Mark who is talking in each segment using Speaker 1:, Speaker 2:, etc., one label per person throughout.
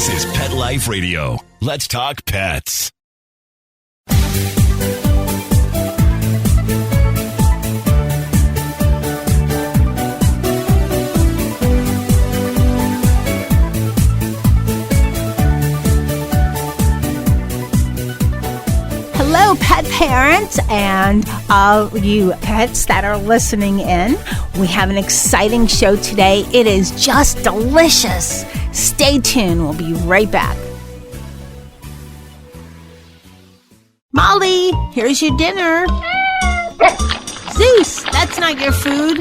Speaker 1: This is Pet Life Radio. Let's talk pets.
Speaker 2: Hello, pet parents and all you pets that are listening in. We have an exciting show today. It is just delicious. Stay tuned. We'll be right back. Molly, here's your dinner. Zeus, that's not your food.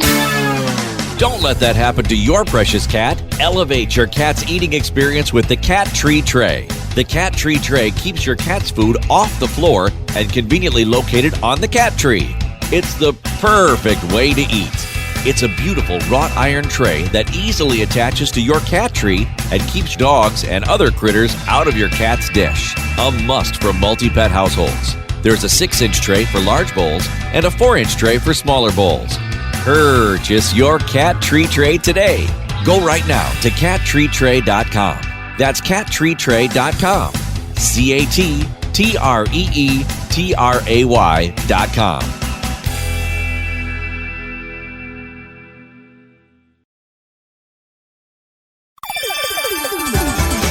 Speaker 3: Don't let that happen to your precious cat. Elevate your cat's eating experience with the Cat Tree Tray. The Cat Tree Tray keeps your cat's food off the floor and conveniently located on the cat tree. It's the perfect way to eat. It's a beautiful wrought iron tray that easily attaches to your cat tree and keeps dogs and other critters out of your cat's dish. A must for multi-pet households. There's a 6-inch tray for large bowls and a 4-inch tray for smaller bowls. Purchase your Cat Tree Tray today. Go right now to cattreetray.com. That's cattreetray.com. cattreetray.com.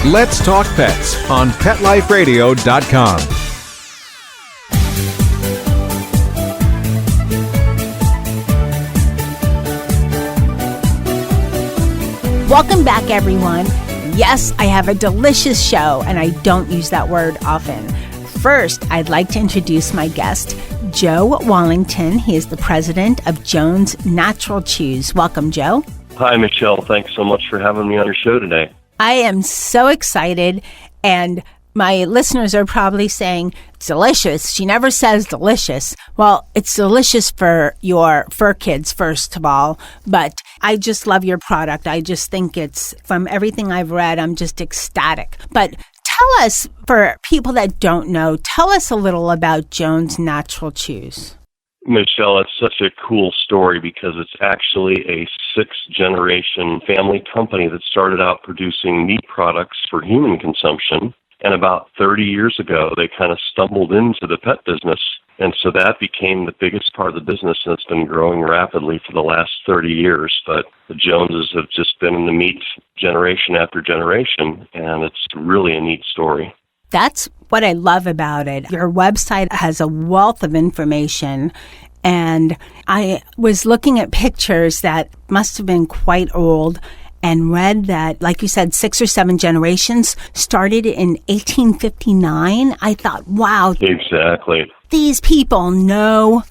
Speaker 4: Let's Talk Pets on PetLifeRadio.com.
Speaker 2: Welcome back, everyone. Yes, I have a delicious show, and I don't use that word often. First, I'd like to introduce my guest, Joe Wallington. He is the president of Jones Natural Chews. Welcome, Joe.
Speaker 5: Hi, Michelle. Thanks so much for having me on your show today.
Speaker 2: I am so excited, and my listeners are probably saying, delicious. She never says delicious. Well, it's delicious for your fur kids, first of all, but I just love your product. I just think it's, from everything I've read, I'm just ecstatic. But tell us, for people that don't know, tell us a little about Jones Natural Chews.
Speaker 5: Michelle, it's such a cool story because it's actually a 6th-generation family company that started out producing meat products for human consumption. And about 30 years ago, they kind of stumbled into the pet business. And so that became the biggest part of the business, and it's been growing rapidly for the last 30 years. But the Joneses have just been in the meat generation after generation, and it's really a neat story.
Speaker 2: That's what I love about it. Your website has a wealth of information, and I was looking at pictures that must have been quite old and read that, like you said, 6 or 7 generations started in 1859. I thought, wow.
Speaker 5: Exactly.
Speaker 2: These people know,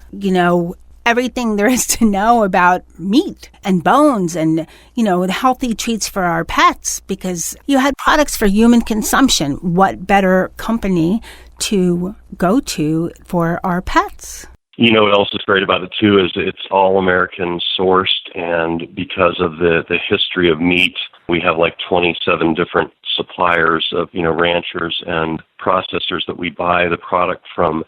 Speaker 2: everything there is to know about meat and bones and, the healthy treats for our pets, because you had products for human consumption. What better company to go to for our pets?
Speaker 5: You know what else is great about it, too, is it's all American sourced, and because of the history of meat, we have like 27 different suppliers of, ranchers and processors that we buy the product from.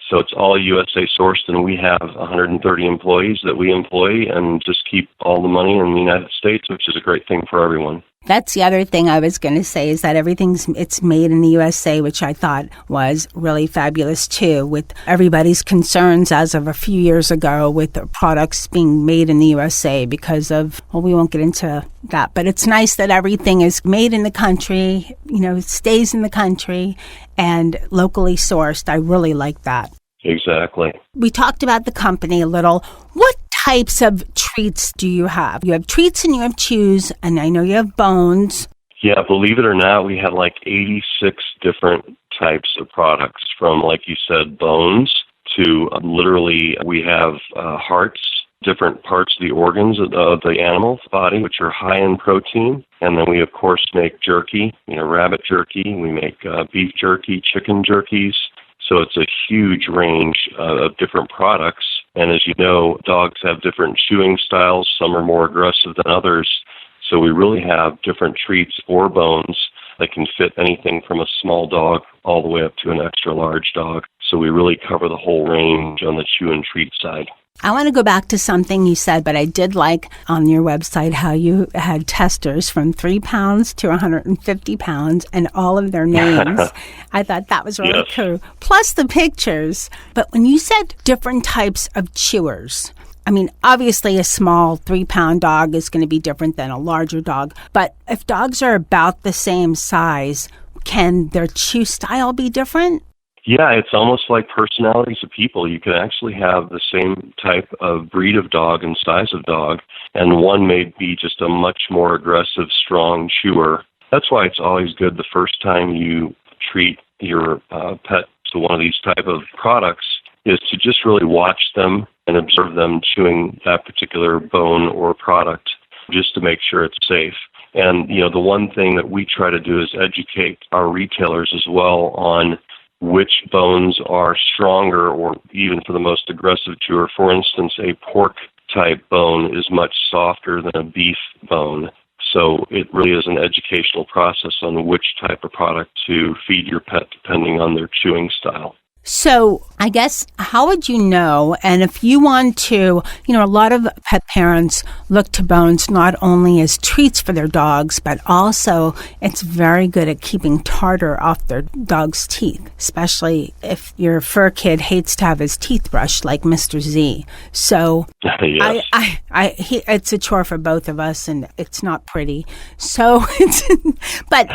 Speaker 5: So it's all USA sourced, and we have 130 employees that we employ and just keep all the money in the United States, which is a great thing for everyone.
Speaker 2: That's the other thing I was going to say, is that it's made in the USA, which I thought was really fabulous too, with everybody's concerns as of a few years ago with the products being made in the USA because of, well, we won't get into that, but it's nice that everything is made in the country, stays in the country and locally sourced. I really like that.
Speaker 5: Exactly.
Speaker 2: We talked about the company a little. What types of treats do you have? You have treats and you have chews, and I know you have bones.
Speaker 5: Yeah, believe it or not, we have like 86 different types of products, from, like you said, bones to literally we have hearts, different parts of the organs of the animal's body, which are high in protein. And then we, of course, make jerky, rabbit jerky. We make beef jerky, chicken jerkies. So it's a huge range of different products. And as you know, dogs have different chewing styles. Some are more aggressive than others. So we really have different treats or bones that can fit anything from a small dog all the way up to an extra large dog. So we really cover the whole range on the chew and treat side.
Speaker 2: I want to go back to something you said, but I did like on your website how you had testers from 3 pounds to 150 pounds and all of their names. I thought that was really cool. Plus the pictures. But when you said different types of chewers, I mean, obviously a small 3-pound dog is going to be different than a larger dog. But if dogs are about the same size, can their chew style be different?
Speaker 5: Yeah, it's almost like personalities of people. You can actually have the same type of breed of dog and size of dog, and one may be just a much more aggressive, strong chewer. That's why it's always good the first time you treat your pet to one of these type of products is to just really watch them and observe them chewing that particular bone or product just to make sure it's safe. And, the one thing that we try to do is educate our retailers as well on which bones are stronger, or even for the most aggressive chewer. For instance, a pork-type bone is much softer than a beef bone. So it really is an educational process on which type of product to feed your pet depending on their chewing style.
Speaker 2: So I guess, how would you know? And if you want to, a lot of pet parents look to bones not only as treats for their dogs, but also it's very good at keeping tartar off their dog's teeth, especially if your fur kid hates to have his teeth brushed like Mr. Z. So
Speaker 5: yes.
Speaker 2: It's a chore for both of us, and it's not pretty. So, but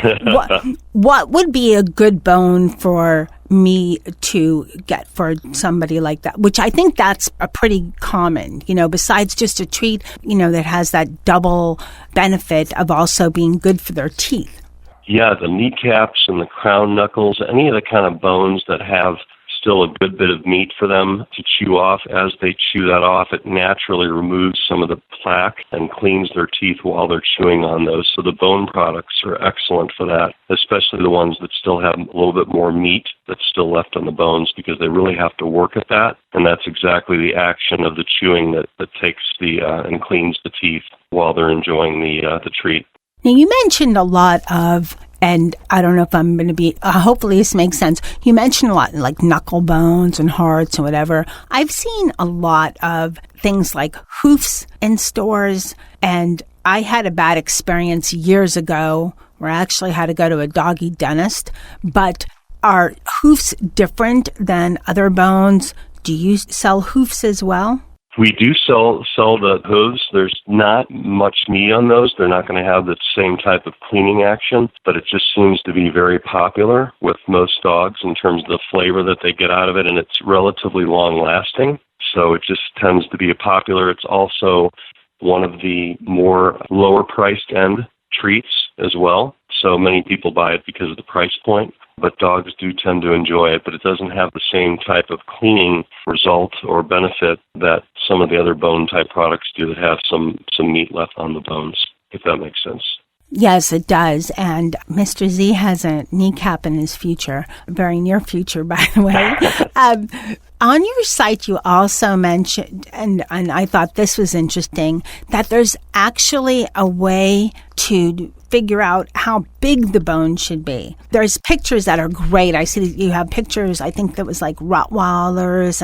Speaker 2: what would be a good bone for me to get for somebody like that, which I think that's a pretty common, besides just a treat, that has that double benefit of also being good for their teeth.
Speaker 5: Yeah, the kneecaps and the crown knuckles, any of the kind of bones that have still a good bit of meat for them to chew off. As they chew that off, it naturally removes some of the plaque and cleans their teeth while they're chewing on those. So the bone products are excellent for that, especially the ones that still have a little bit more meat that's still left on the bones, because they really have to work at that. And that's exactly the action of the chewing that takes and cleans the teeth while they're enjoying the treat.
Speaker 2: Now, you mentioned a lot of, and I don't know if I'm going to be, hopefully this makes sense. You mentioned a lot like knuckle bones and hearts and whatever. I've seen a lot of things like hoofs in stores, and I had a bad experience years ago where I actually had to go to a doggy dentist. But are hoofs different than other bones? Do you sell hoofs as well?
Speaker 5: We do sell the hooves. There's not much meat on those. They're not going to have the same type of cleaning action, but it just seems to be very popular with most dogs in terms of the flavor that they get out of it, and it's relatively long-lasting. So it just tends to be popular. It's also one of the more lower-priced end treats as well. So many people buy it because of the price point. But dogs do tend to enjoy it, but it doesn't have the same type of cleaning result or benefit that some of the other bone-type products do that have some meat left on the bones, if that makes sense.
Speaker 2: Yes, it does. And Mr. Z has a kneecap in his future, very near future, by the way. On your site, you also mentioned, and I thought this was interesting, that there's actually a way to figure out how big the bone should be. There's pictures that are great. I see that you have pictures, I think that was like Rottweilers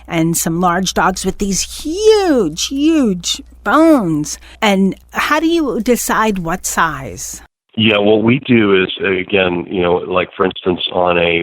Speaker 2: and some large dogs with these huge bones. And how do you decide what size?
Speaker 5: Yeah, what we do is, again, like for instance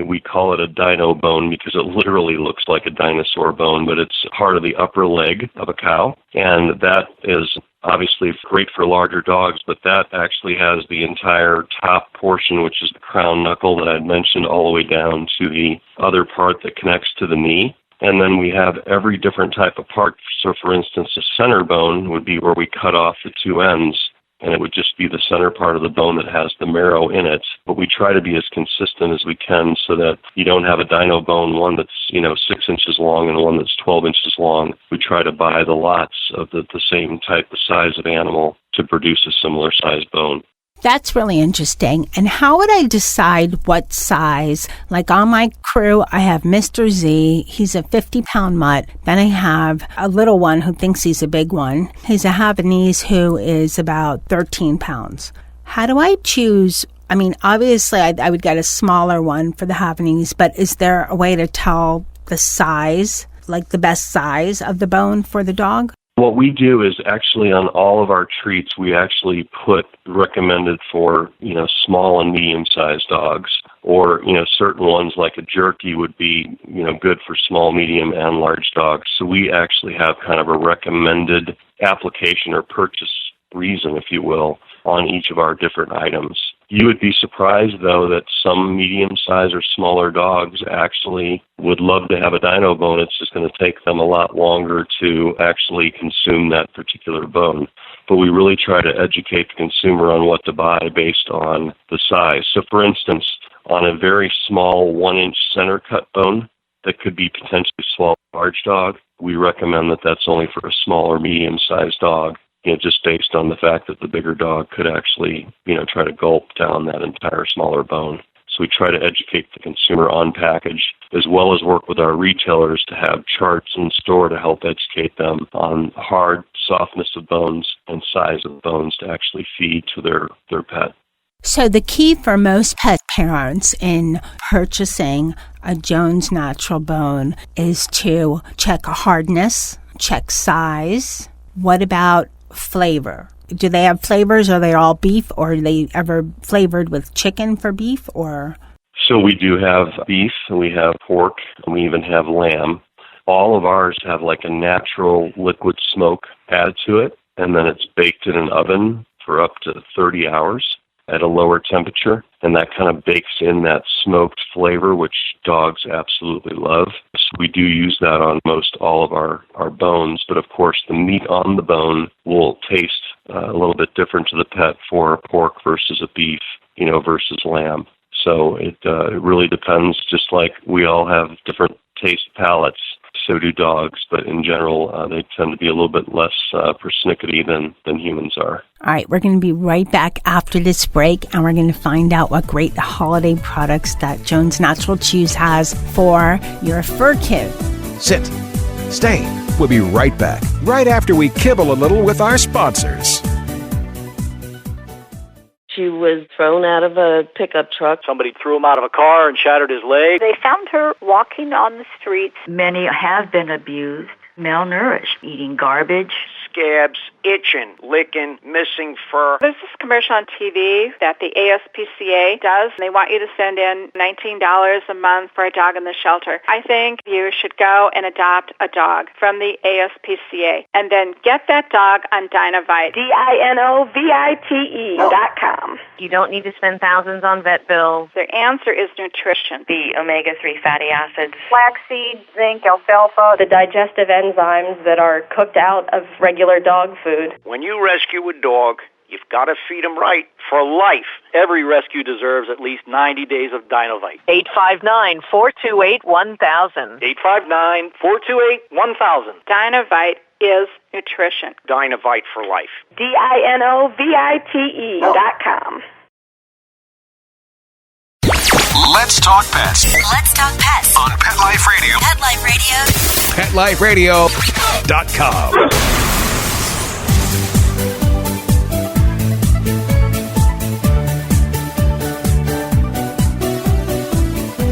Speaker 5: we call it a dino bone because it literally looks like a dinosaur bone, but it's part of the upper leg of a cow. And that is obviously great for larger dogs, but that actually has the entire top portion, which is the crown knuckle that I'd mentioned, all the way down to the other part that connects to the knee. And then we have every different type of part. So for instance, the center bone would be where we cut off the two ends, and it would just be the center part of the bone that has the marrow in it. But we try to be as consistent as we can so that you don't have a dino bone, one that's 6 inches long and one that's 12 inches long. We try to buy the lots of the same type of size of animal to produce a similar size bone.
Speaker 2: That's really interesting. And how would I decide what size? Like on my crew, I have Mr. Z. He's a 50-pound mutt. Then I have a little one who thinks he's a big one. He's a Havanese who is about 13 pounds. How do I choose? I mean, obviously, I would get a smaller one for the Havanese, but is there a way to tell the size like the best size of the bone for the dog?
Speaker 5: What we do is actually on all of our treats, we actually put recommended for, small and medium-sized dogs, or, certain ones like a jerky would be, good for small, medium, and large dogs. So we actually have kind of a recommended application or purchase reason, if you will, on each of our different items. You would be surprised, though, that some medium-sized or smaller dogs actually would love to have a dino bone. It's just going to take them a lot longer to actually consume that particular bone. But we really try to educate the consumer on what to buy based on the size. So, for instance, on a very small 1-inch center cut bone that could be potentially small or large dog, we recommend that that's only for a small or medium-sized dog. Just based on the fact that the bigger dog could actually, try to gulp down that entire smaller bone. So we try to educate the consumer on package, as well as work with our retailers to have charts in store to help educate them on hard softness of bones and size of bones to actually feed to their pet.
Speaker 2: So the key for most pet parents in purchasing a Jones Natural Bone is to check hardness, check size. What about flavor? Do they have flavors? Are they all beef, or are they ever flavored with chicken for beef? Or
Speaker 5: So we do have beef, and we have pork, and we even have lamb. All of ours have like a natural liquid smoke added to it, and then it's baked in an oven for up to 30 hours at a lower temperature, and that kind of bakes in that smoked flavor, which dogs absolutely love. So we do use that on most all of our bones, but of course the meat on the bone will taste a little bit different to the pet for a pork versus a beef, versus lamb. So it really depends, just like we all have different taste palates, so do dogs, but in general, they tend to be a little bit less persnickety than humans are.
Speaker 2: All right, we're going to be right back after this break, and we're going to find out what great holiday products that Jones Natural Chews has for your fur kid.
Speaker 4: Sit. Stay. We'll be right back, right after we kibble a little with our sponsors.
Speaker 6: She was thrown out of a pickup truck.
Speaker 7: Somebody threw him out of a car and shattered his leg.
Speaker 8: They found her walking on the streets.
Speaker 9: Many have been abused, malnourished, eating garbage.
Speaker 7: Scabs, itching, licking, missing fur.
Speaker 8: There's this commercial on TV that the ASPCA does. They want you to send in $19 a month for a dog in the shelter. I think you should go and adopt a dog from the ASPCA and then get that dog on Dinovite. DINOVITE.com.
Speaker 6: You don't need to spend thousands on vet bills.
Speaker 8: The answer is nutrition.
Speaker 6: The omega-3 fatty acids.
Speaker 8: Flaxseed, zinc, alfalfa, the digestive enzymes that are cooked out of regular dog food.
Speaker 7: When you rescue a dog, you've got to feed him right for life. Every rescue deserves at least 90 days of Dinovite.
Speaker 6: 859-428-1000.
Speaker 7: 859-428-1000.
Speaker 8: Dinovite is nutrition.
Speaker 7: Dinovite for life.
Speaker 8: DINOVITE.com.
Speaker 1: Let's talk pets
Speaker 10: Let's talk pets
Speaker 1: on Pet Life Radio.
Speaker 10: Pet Life Radio.
Speaker 1: PetLifeRadio.com.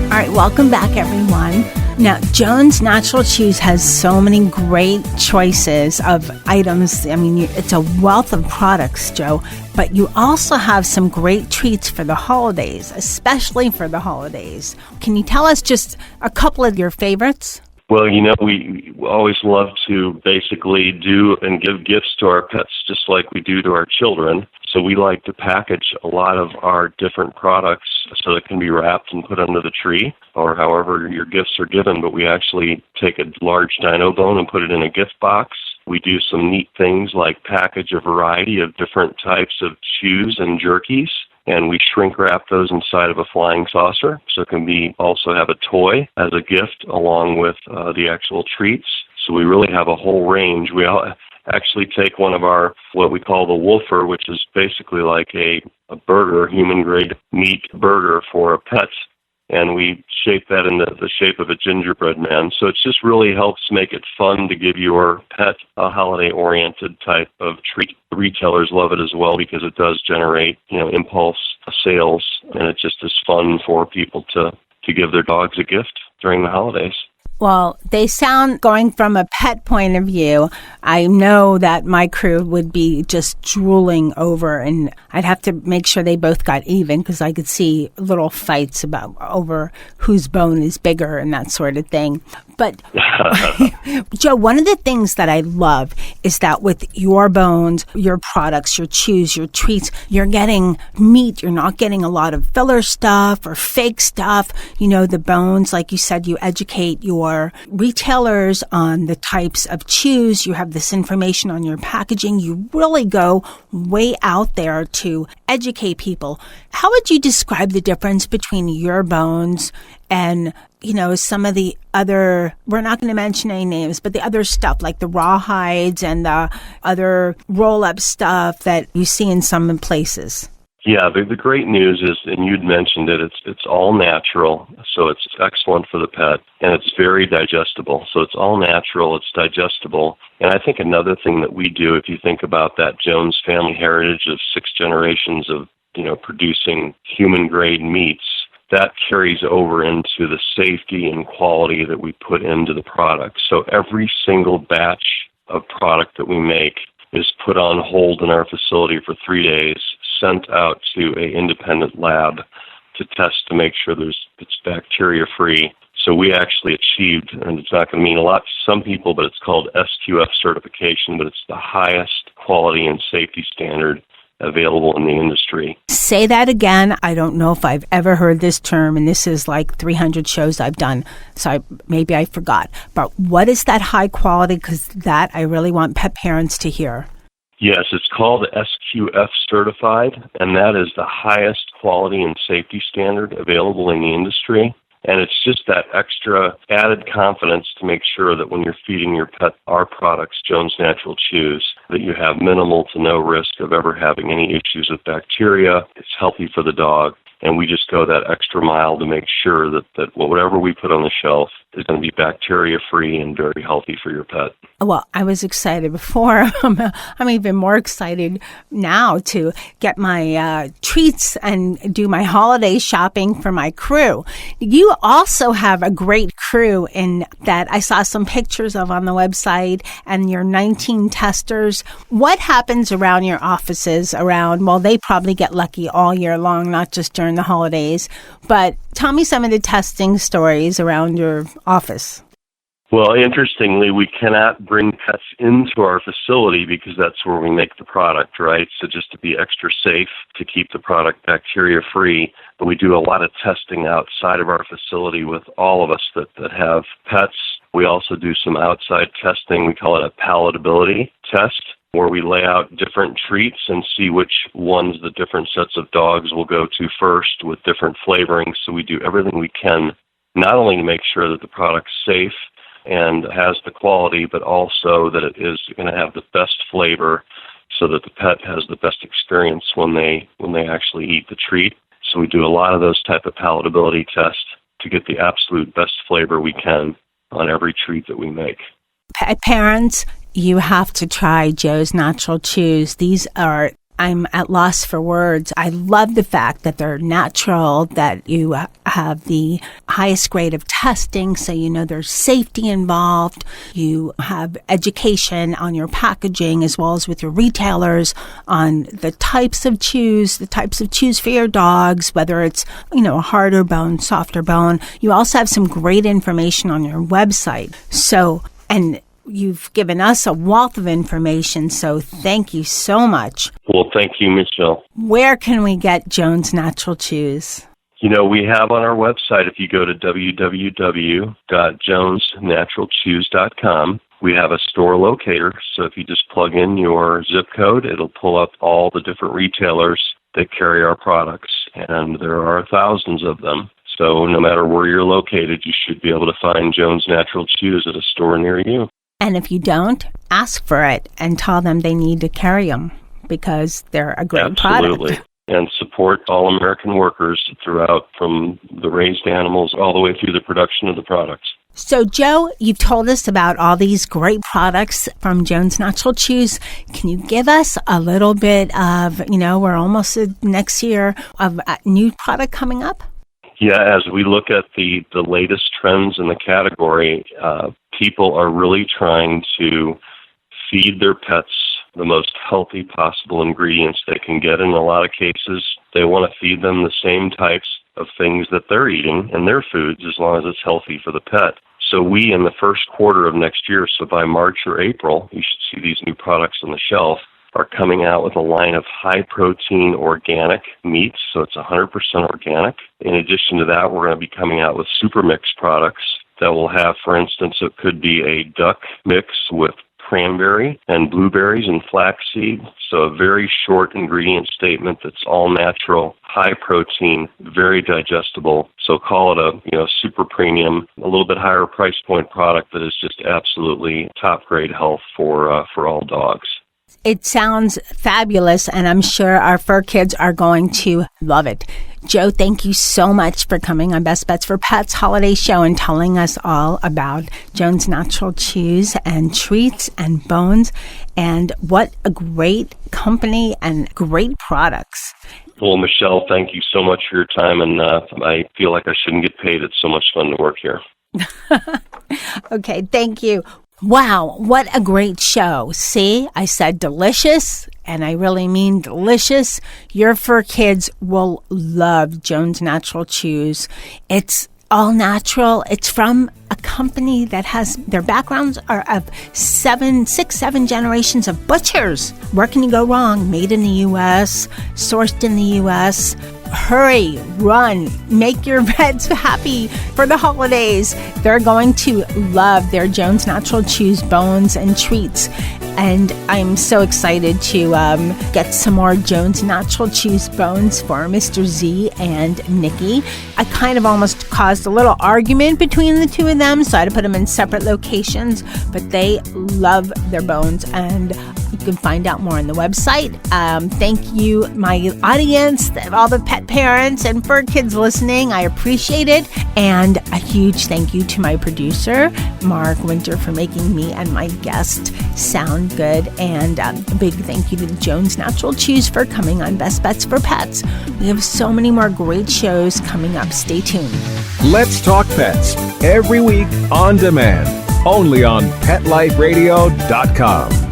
Speaker 2: All right, welcome back, everyone. Now, Jones Natural Chews has so many great choices of items. I mean, it's a wealth of products, Joe, but you also have some great treats for the holidays, especially for the holidays. Can you tell us just a couple of your favorites?
Speaker 5: Well, we always love to basically do and give gifts to our pets just like we do to our children. So we like to package a lot of our different products so it can be wrapped and put under the tree or however your gifts are given. But we actually take a large dino bone and put it in a gift box. We do some neat things like package a variety of different types of chews and jerkies. And we shrink wrap those inside of a flying saucer, so it can be also have a toy as a gift along with the actual treats. So we really have a whole range. We actually take one of our, what we call the Wolfer, which is basically like a burger, human-grade meat burger for a pet, and we shape that in the shape of a gingerbread man. So it just really helps make it fun to give your pet a holiday-oriented type of treat. The retailers love it as well because it does generate, impulse sales, and it just is fun for people to give their dogs a gift during the holidays.
Speaker 2: Well, they sound, going from a pet point of view, I know that my crew would be just drooling over, and I'd have to make sure they both got even because I could see little fights over whose bone is bigger and that sort of thing. But, Joe, one of the things that I love is that with your bones, your products, your chews, your treats, you're getting meat. You're not getting a lot of filler stuff or fake stuff. You know, the bones, like you said, you educate your retailers on the types of chews. You have this information on your packaging. You really go way out there to educate people. How would you describe the difference between your bones and, you know, some of the other, we're not going to mention any names, but the other stuff like the rawhides and the other roll-up stuff that you see in some places?
Speaker 5: Yeah, the great news is, and you'd mentioned it, it's all natural, so it's excellent for the pet, and it's very digestible. So it's all natural, it's digestible. And I think another thing that we do, if you think about that Jones family heritage of 6 generations of, you know, producing human-grade meats, that carries over into the safety and quality that we put into the product. So every single batch of product that we make is put on hold in our facility for 3 days, sent out to an independent lab to test to make sure it's bacteria-free. So we actually achieved, and it's not going to mean a lot to some people, but it's called SQF certification, but it's the highest quality and safety standard available in the industry.
Speaker 2: Say that again. I don't know if I've ever heard this term, and this is like 300 shows I've done, so maybe I forgot. But what is that high quality? Because that I really want pet parents to hear.
Speaker 5: Yes, it's called SQF certified, and that is the highest quality and safety standard available in the industry. And it's just that extra added confidence to make sure that when you're feeding your pet our products, Jones Natural Chews, that you have minimal to no risk of ever having any issues with bacteria. It's healthy for the dog. And we just go that extra mile to make sure that whatever we put on the shelf is going to be bacteria-free and very healthy for your pet.
Speaker 2: Well, I was excited before. I'm even more excited now to get my treats and do my holiday shopping for my crew. You also have a great crew in that I saw some pictures of on the website, and your 19 testers. What happens around your offices well, they probably get lucky all year long, not just during the holidays. But tell me some of the testing stories around your office.
Speaker 5: Well, interestingly, we cannot bring pets into our facility because that's where we make the product, right? So just to be extra safe, to keep the product bacteria-free. But we do a lot of testing outside of our facility with all of us that have pets. We also do some outside testing. We call it a palatability test, where we lay out different treats and see which ones the different sets of dogs will go to first with different flavorings. So we do everything we can, not only to make sure that the product's safe and has the quality, but also that it is going to have the best flavor so that the pet has the best experience when they actually eat the treat. So we do a lot of those type of palatability tests to get the absolute best flavor we can on every treat that we make.
Speaker 2: Pet parents, you have to try Joe's Natural Chews. I'm at loss for words. I love the fact that they're natural, that you have the highest grade of testing, so you know there's safety involved. You have education on your packaging as well as with your retailers on the types of chews for your dogs, whether it's, a harder bone, softer bone. You also have some great information on your website. And you've given us a wealth of information, so thank you so much.
Speaker 5: Well, thank you, Michelle.
Speaker 2: Where can we get Jones Natural Chews?
Speaker 5: We have on our website, if you go to www.jonesnaturalchews.com, we have a store locator. So if you just plug in your zip code, it'll pull up all the different retailers that carry our products, and there are thousands of them. So no matter where you're located, you should be able to find Jones Natural Chews at a store near you.
Speaker 2: And if you don't, ask for it and tell them they need to carry them because they're a great product.
Speaker 5: Absolutely. And support all American workers throughout, from the raised animals all the way through the production of the products.
Speaker 2: So, Joe, you've told us about all these great products from Jones Natural Chews. Can you give us a little bit of, we're almost next year, of a new product coming up?
Speaker 5: Yeah, as we look at the latest trends in the category, people are really trying to feed their pets the most healthy possible ingredients they can get. In a lot of cases, they want to feed them the same types of things that they're eating in their foods as long as it's healthy for the pet. So we, in the first quarter of next year, so by March or April, you should see these new products on the shelf, are coming out with a line of high-protein organic meats, so it's 100% organic. In addition to that, we're going to be coming out with super mix products that will have, for instance, it could be a duck mix with cranberry and blueberries and flaxseed. So a very short ingredient statement that's all natural, high protein, very digestible. So call it a super premium, a little bit higher price point product that is just absolutely top grade health for all dogs.
Speaker 2: It sounds fabulous, and I'm sure our fur kids are going to love it. Joe, thank you so much for coming on Best Bets for Pets holiday show and telling us all about Jones Natural Chews and Treats and Bones, and what a great company and great products.
Speaker 5: Well, Michelle, thank you so much for your time, and I feel like I shouldn't get paid. It's so much fun to work here.
Speaker 2: Okay, thank you. Wow, what a great show. See, I said delicious, and I really mean delicious. Your fur kids will love Jones Natural Chews. It's all natural. It's from a company that has, their backgrounds are of 7 generations of butchers. Where can you go wrong? Made in the U.S., sourced in the U.S., hurry, run, make your pets happy for the holidays. They're going to love their Jones Natural Chews, Bones, and Treats. And I'm so excited to get some more Jones Natural Chews Bones for Mr. Z and Nikki. I kind of almost caused a little argument between the two of them, so I had to put them in separate locations, but they love their bones, and you can find out more on the website. Thank you, my audience, all the pet parents and fur kids listening. I appreciate it. And a huge thank you to my producer, Mark Winter, for making me and my guest sound good. And a big thank you to Jones Natural Chews for coming on Best Bets for Pets. We have so many more great shows coming up. Stay tuned.
Speaker 4: Let's Talk Pets, every week on demand, only on PetLifeRadio.com.